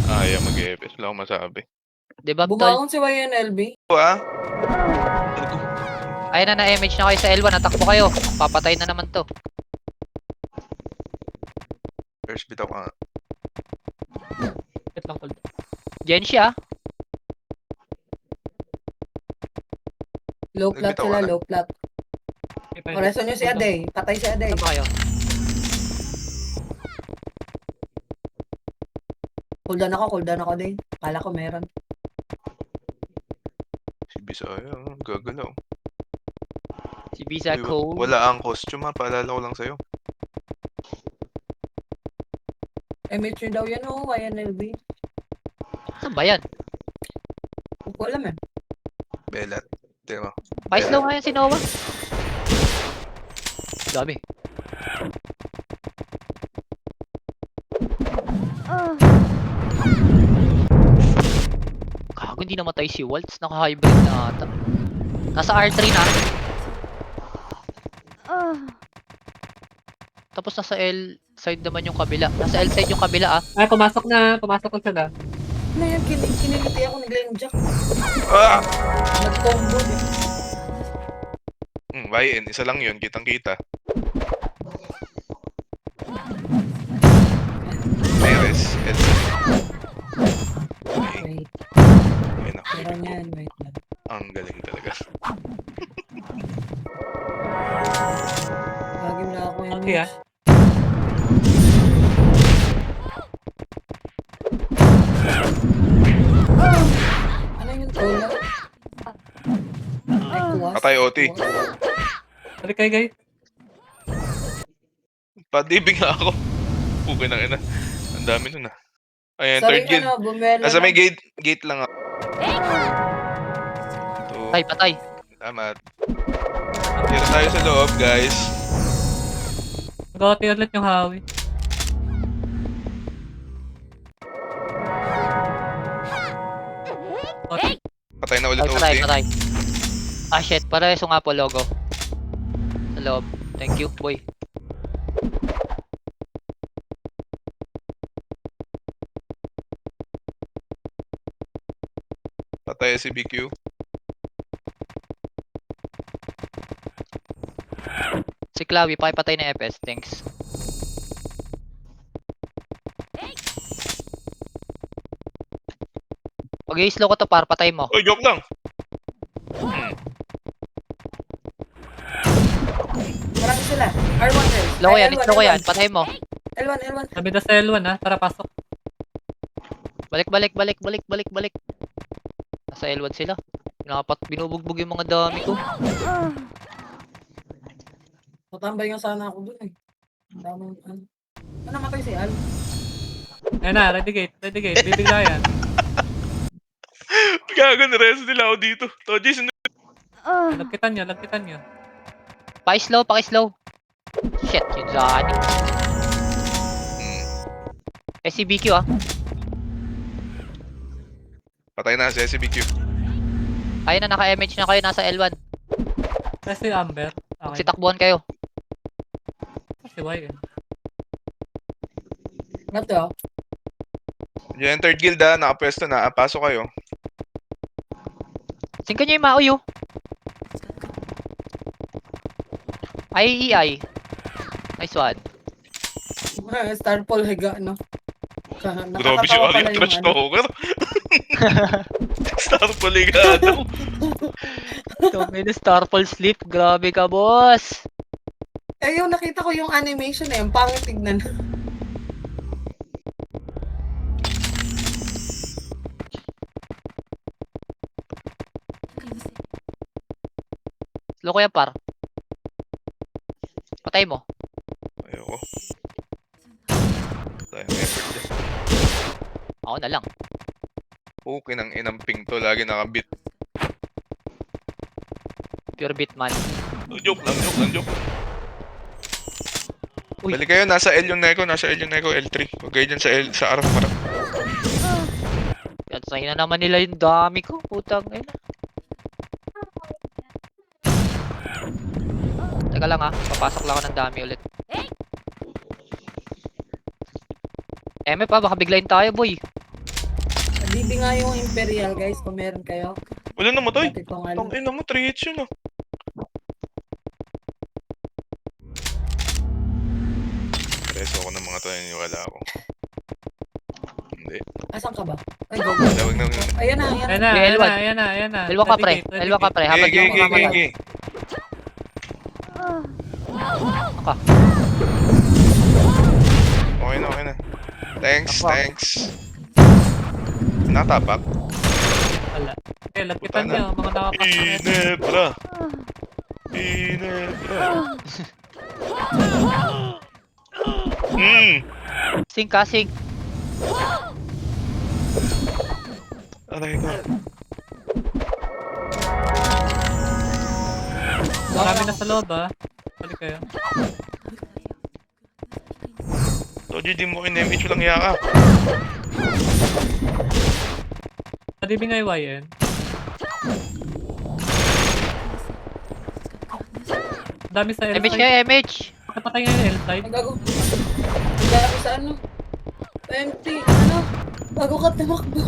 Ayaw mag-EPS. Wala akong masabi. Di ba, tol? Bumangon si YNLB. Ito, ah. Ayun na, na-image na kayo sa L1. Natakbo kayo. Papatay na naman to. First bit ako nga. Wait lang cooldown. Genshi, ah. Low plat Nagbitaw sila, ka na. low plat. Oreso nyo si Aday. Patay si Aday. Saan ba kayo? Cooldown ako din. Kala ko meron. Si Bisaya, gagalaw. Si Visa Uy, Code. wala ang costume, ha. Paalala ko lang sa'yo. MH nyo daw yan, oh, YNLB. Saan ba yan? Hindi ko alam eh. Belat. Tingnan mo. Pa-slow nga yan si Noah. Dami. Gago, hindi namatay si Waltz. Naka-hybrid na ata. Nasa R3 na. Tapos nasa L side naman yung kabila. Nasa L side yung kabila, ah. Ay, pumasok na sila. Ano yan? Kiniliti ako ni Glenn Jack. Ah! Nag-combo eh. YN, isa lang yun. Kitang-kita. Meres. Elsa. Okay. Wait. Ayun na. Meron yan. Wait lang. Ang galing talaga. Lagi na ako yung Okay, ah. Ano yung tola? Ay, kuwas. Patay, OT. Balik kayo guys. Padibig nga ako. Pugay na ina. Ang dami nun ah. Ayan, Sorry, third guild. ano, bumelo Nasa may lang. gate lang ako. Ito. Patay. Salamat. Tira tayo sa loob, guys. Mag-OT ulit yung Howie. Patay na ulit Patay. OT. Ah, shit. Pareso nga po, logo. Sa loob. Thank you, boy. Patay si BQ. Si Clawy, pakipatay na FS. Thanks. Pag i-slow ko to, para patay mo. Oy, joke lang. Marami sila. R1 rin. Slow ko Ay, yan, L1, slow ko yan. L1. Patay mo. L1. Sabi na sa L1 ah, para pasok. Balik. Nasa L1 sila. Binubugbog yung mga dami ko. Matambay nga sana ako dun eh. Ang daming ano. Ano namatay si Al? Ayan na, ready gate. Bibigla yan. Gago, nareso nila ako dito. Toji, Lagkitan nyo. Paki-slow. Shit, yun Zani. Hmm. SCBQ ah. Patay na si SCBQ. Kayo na naka-MH na kayo, nasa L1. Kasi Amber. Okay. Magsitakbuhan kayo. Si YN. Ano to? Yan, third guild nakapwesto na. Pasok kayo. Singkan nyo yung Maoy oh. IEI. Nice one. Star Paul higa, no? Grabe siya, Nakakatawa pala yung yung trash ano. talker. Star Poligado. May Starfall sleep. Grabe ka, boss. Eh, yung nakita ko yung animation eh, ang pangit tignan. Slow ko yan, par. Patay mo. Ayoko. Tayo ng effort dyan. Ako na lang. Okay ng inamping to. Lagi nakabit. Pure beat man. Joke lang. Uy. Balik kayo, nasa L yung Neko, L3. Huwag kayo dyan sa R para. Yan, sa'yo na naman nila yung dami ko. Putang ina. Teka lang papasok lang ako ng dami ulit. MF baka biglayin tayo boy. Bibi nga yung Imperial, guys, kung meron kayo. Wala na matay. Dati kong ano. Tang ina mo, 3 hits yun Reso ako ng mga to, yung wala ako. Hindi. Asan ka ba? Ay, go, go. Tawag na. Ayan na. Ayan na. Elwa ka pre. Elwa ka pre. Habang yung mga matay. Gigi. Aka. Okay na. Thanks. Natapak. Wala. Okay, lagkitan nyo. Mga nakapasok na ito. Inebra. Sing ka, sing. Aray ko. Marami na sa loob Balik kayo. Toji, di mo in-MH lang yaka. Padibi nga yung YN. Dami sa L MH side. kayo, MH. Napatay nga yung L side. Ay, gago. Ang gago sa ano? 20, ano? Bago ka tumakbo.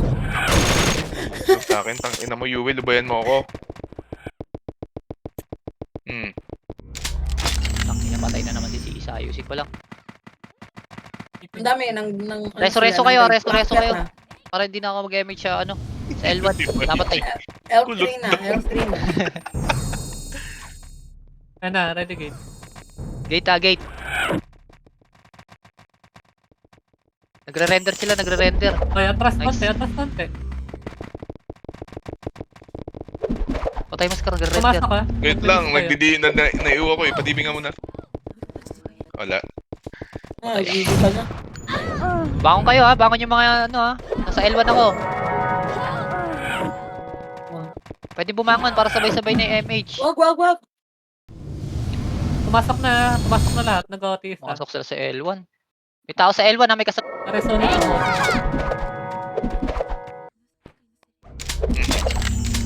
Sa akin, tang ina mo, Yuwil, lubayan mo ako. Tangina, patay na naman si Isa. Ayusin ko lang. Ang dami ng Reso kayo, reso kayo. Para hindi na ako mag-MH sa sa L1. Napatay. L3 na. Ayan na, ready gate. Gate. Nagre-render sila. Ay, atras Nice. konti. Patay mas ka, nagre-render. Pumasok ka. Wait lang, nagdidiin na naiuwa ko eh. Padibi nga muna. Wala. Ah, gigi ka na. Bangon kayo bangon yung mga nasa L1 ako. Pwede bumangon para sabay-sabay na yung MH. Wag. Pumasok na lahat. Nag-OT isa. Pumasok sila sa L1. May tao sa L1 may kasama. Resonate ako.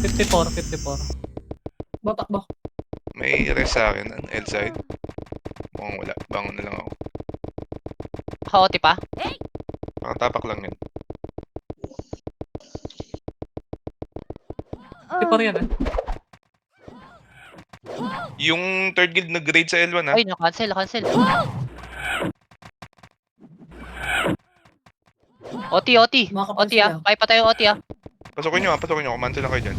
54. Batakbo. May rest sa akin, L side. Mukhang wala. Bangon na lang ako. Kaoti pa. Nakatapak lang yun. 54 yan Yung third guild nag-grade sa L1 Ay, na-cancel. OT. Makakapal OT sila. Kaya pa tayo OT Pasukin nyo. Kumanto lang kayo dyan.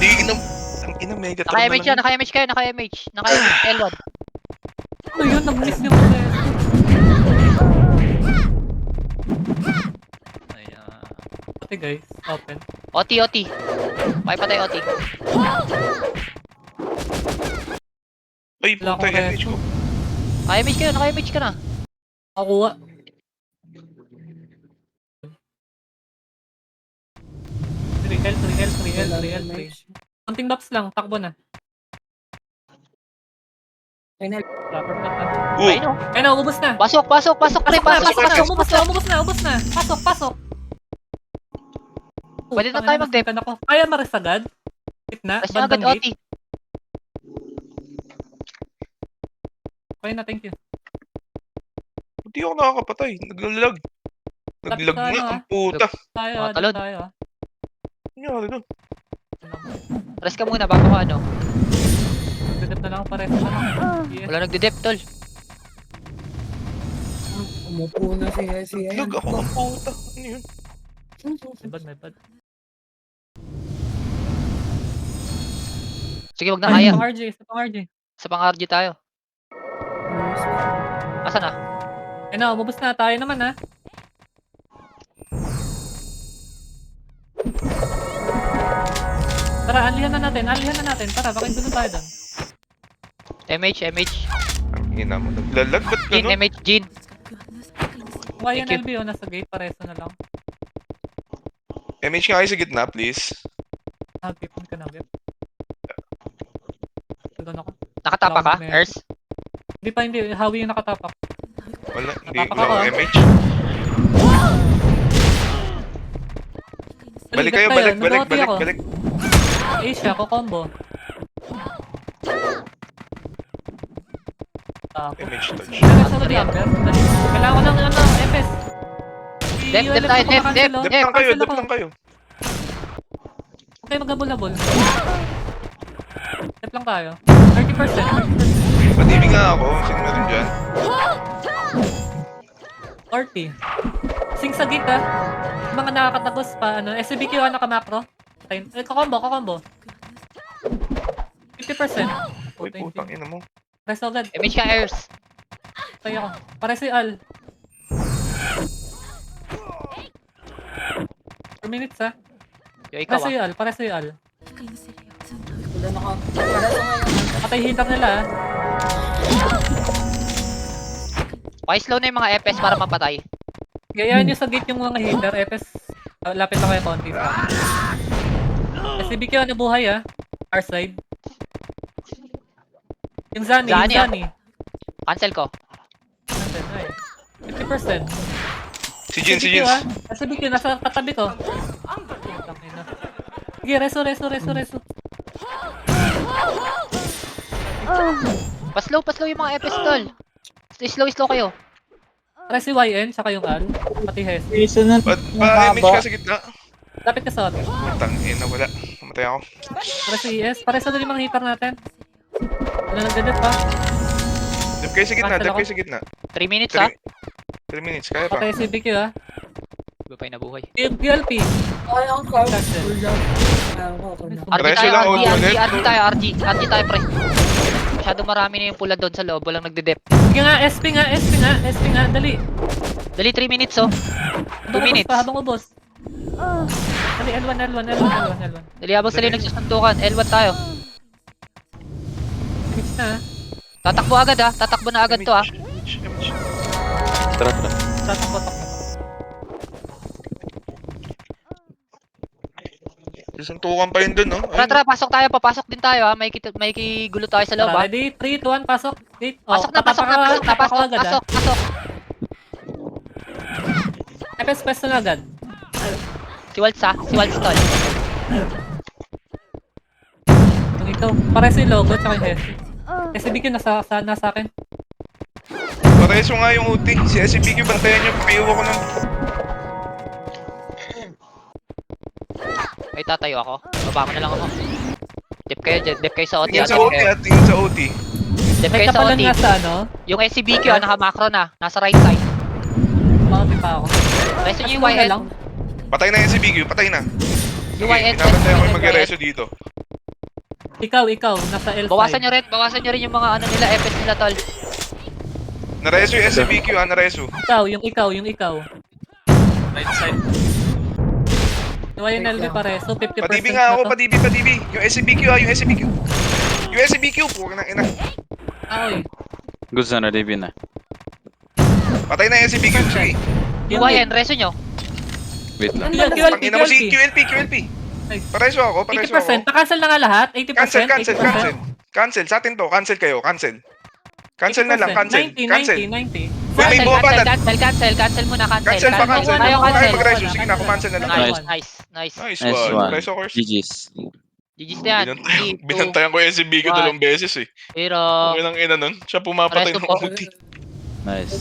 Hindi ang ina mega Naka-MH yan, naka-MH kayo, naka-MH L1. Ano yun? Nag-miss yung mga OT guys. Open. OT. Kaya pa tayo OT. Ay, Wala puta akong yung MH ko. Naka-MH ka na. Nakuha. L3. Konting buffs lang, takbo na. Proper na. Ayun o. Ayun na, ubos na. Pasok pre, pasok Ubos na. Pasok. Pwede na tayo mag-dep. Kaya maris agad? Gitna, Kasi agad bandang OT. gate. Okay na, thank you. Hindi ako nakakapatay. Naglalag. Naglag Tayo, nga. ah. Ang puta. Tayo, Mga dito talon. tayo. Ano nangyari doon? Rest ka muna bago ka ano. Didip na lang ako pares na lang. Yes. Wala nagde-dep tol. Umupo na si Naglag ako. Ang puta. Ano yun? May bad. Sige, wag na kaya. Sa pang RJ. Sa pang-RG tayo. Asan na? Ayun na, umubos na. Tayo naman ha. Tara, anlihan na natin. Tara, bakit doon tayo doon? MH. Ang ina mo. Naglalag. Ba't Jin, gano'n? MH, Jin. Kung yan Thank you. LB, nasa gate, pareso na lang. MH nga kayo sa gitna, please. Nag-gipon ka na, Gip. Doon ako. Nakatapa ka, Meron. Ers? Hindi. Hawi yung nakatapak. Wala. Hindi. Napapak Wala ako, ako ah. MH. Balik kayo. Balik. Asia, ko combo. MH touch. Kailangan ko ng FS. Dep tayo, dep. Dep lang kayo. Okay, magabol-abol. Dep lang tayo. 30%. Patibi nga ako. Sino meron dyan? 40. Sing sa gate ah. Mga nakakatagos pa, SCBQ naka-macro. Kakombo. 50%. Uy, putang ina mo. Rest agad. MH ka, Ers. Tayo ako. Para si Al. 4 minutes ah. Yung ikaw ah. Para si Al. Wala na ka. Para sa ngayon. Patay hitak nila ah. Paki-slow na yung mga FS para mapatay. Gayaan nyo sa gate yung mga hitter. FS. Lapit na kayo konti pa. SCBQ buhay ah. Our side. Yung Zani. Cancel ko. 50%. Si Jin. SCBQ, nasa katabi ko. Tangina. Sige, reso. Paslow yung mga FS tol. Slow kayo. Para si YN, tsaka yung Al. Pati Hes. Sunod Pa-MH ka sa gitna. Lapit ka sa atin. Putang ina. Wala. Mamatay ako. Para si ES. Para sa doon yung mga hitter natin. Wala nagdadet pa. Dep kayo sa gitna. Cancel ako. 3 minutes ha. 3 minutes. Kaya pa. Patay si BQ ah. Gupay na buhay. GLP. Ay, ang car. Cancel. RG Reso tayo, lang, RG ulit. RG tayo pre. Masyado marami na yung pula doon sa loob. Walang nagde-dep. Sige nga, SP nga. Dali. Dali 3 minutes oh. 2 minutes. Habang ubos. Dali, L1. Dali habang sila yung nagsusuntukan. L1 tayo. Minutes na ah. Tatakbo na agad to ah. MH. Tara. Tatakbo. Susuntukan pa yun dun, no? Tara, papasok din tayo ha. May kigulo tayo sa loob ha. Ready? 3, 2, 1, pasok. Gate. Pasok na. Pasok. FS pwesto na agad. Si Waltz tol. Kung ikaw, pare si logo tsaka yung Hes. SCBQ nasa akin. Pareso nga yung UT. Si SCPQ, bantayan nyo. Pakiuwa ko ng... Ay, tatayo ako. Baba mo na lang ako. Dep kayo sa OT. Tingin sa OT at tingin sa OT. Dep May kayo sa kapalan OT. nga sa Yung SCBQ naka-macro na. Nasa right side. Makapit pa ako. Reso nyo yung Mas muna YN. lang. Patay na yung SCPQ, patay na. Yung Sige, YN. pinabantayan ko yung mag-reso dito. Ikaw, nasa L5. Bawasan nyo rin yung mga nila, FS nila tol. Nareso yung SCPQ, nareso. Yung ikaw. Right side. Yung YNLB pare, so 50% Patibi nga ako, na to. patibi. Yung SCPQ, yung SCPQ. Yung SCPQ, puwag na ina. Oy. Goods na, DB na. Patay na yung SCPQ, sige. Yung YN, reso nyo. Wait lang. QLP. Pangina mo si QLP. Pareso ako, pareso ako. 80%. Na-cancel na nga lahat. 80%. Cancel, cancel, 80%. cancel. Cancel, sa atin to. Cancel kayo, cancel. Cancel na lang, cancel. 90, Cancel. 90. Kung may bumaba na, Cancel muna, cancel. cancel pa, cancel. Tayo Kung cancel. tayo mag-reso, sige na, kumancel na lang. Nice, Nice. nice. Nice Nice one. one. Reso course. GG's. GG's na yan. Binantayan ko yung SB ko 1. 2 beses eh. Pero, Okay lang ina nun. Siya pumapatay Reso ng po. ulti. Nice.